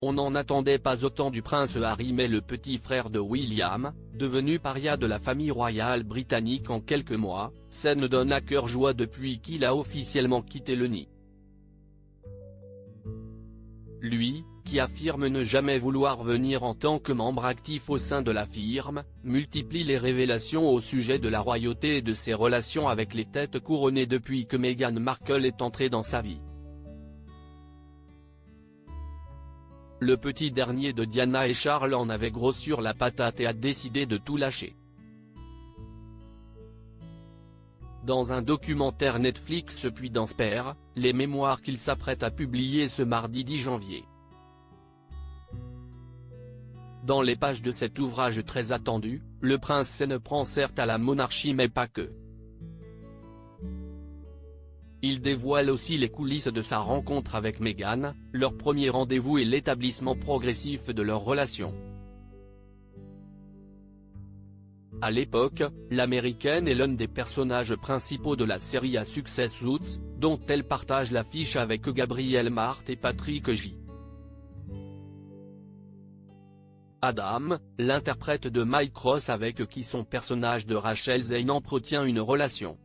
On n'en attendait pas autant du prince Harry, mais le petit frère de William, devenu paria de la famille royale britannique en quelques mois, ça ne donne à cœur joie depuis qu'il a officiellement quitté le nid. Lui, qui affirme ne jamais vouloir venir en tant que membre actif au sein de la firme, multiplie les révélations au sujet de la royauté et de ses relations avec les têtes couronnées depuis que Meghan Markle est entrée dans sa vie. Le petit dernier de Diana et Charles en avait gros sur la patate et a décidé de tout lâcher. Dans un documentaire Netflix puis dans Spare, les mémoires qu'il s'apprête à publier ce mardi 10 janvier. Dans les pages de cet ouvrage très attendu, le prince s'en prend certes à la monarchie mais pas que. Il dévoile aussi les coulisses de sa rencontre avec Meghan, leur premier rendez-vous et l'établissement progressif de leur relation. À l'époque, l'américaine est l'un des personnages principaux de la série à succès Suits, dont elle partage l'affiche avec Gabriel Macht et Patrick J. Adam, l'interprète de Mike Ross avec qui son personnage de Rachel Zane entretient une relation.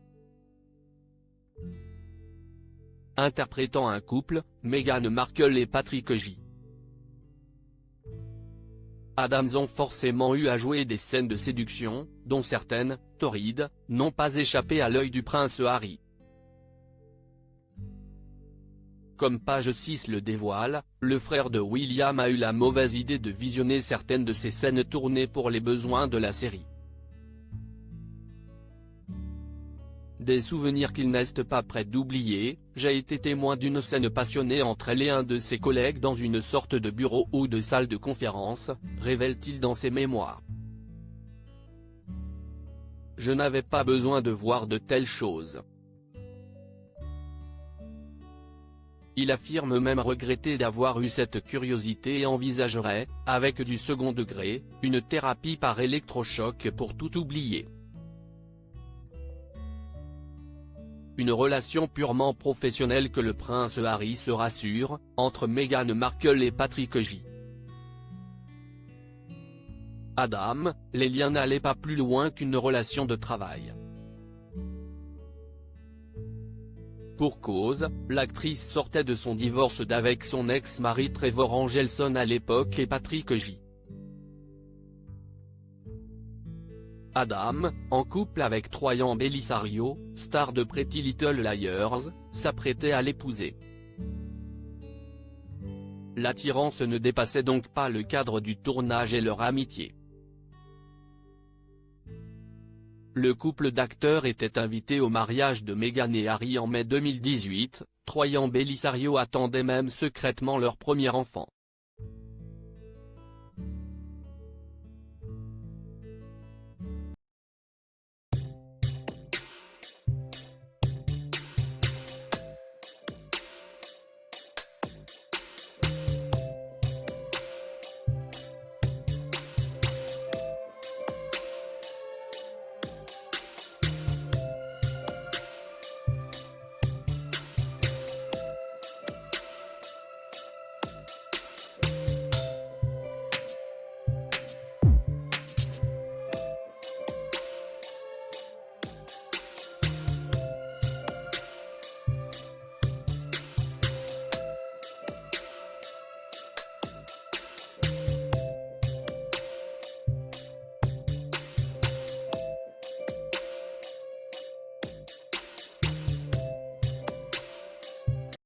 Interprétant un couple, Meghan Markle et Patrick J. Adams ont forcément eu à jouer des scènes de séduction, dont certaines, torrides, n'ont pas échappé à l'œil du prince Harry. Comme page 6 le dévoile, le frère de William a eu la mauvaise idée de visionner certaines de ces scènes tournées pour les besoins de la série. Des souvenirs qu'il n'est pas prêt d'oublier, j'ai été témoin d'une scène passionnée entre elle et un de ses collègues dans une sorte de bureau ou de salle de conférence, révèle-t-il dans ses mémoires. Je n'avais pas besoin de voir de telles choses. Il affirme même regretter d'avoir eu cette curiosité et envisagerait, avec du second degré, une thérapie par électrochoc pour tout oublier. Une relation purement professionnelle que le prince Harry se rassure, entre Meghan Markle et Patrick J. Adam, les liens n'allaient pas plus loin qu'une relation de travail. Pour cause, l'actrice sortait de son divorce d'avec son ex-mari Trevor Angelson à l'époque et Patrick J. Adam, en couple avec Troian Bellisario, star de Pretty Little Liars, s'apprêtait à l'épouser. L'attirance ne dépassait donc pas le cadre du tournage et leur amitié. Le couple d'acteurs était invité au mariage de Meghan et Harry en mai 2018, Troian Bellisario attendait même secrètement leur premier enfant.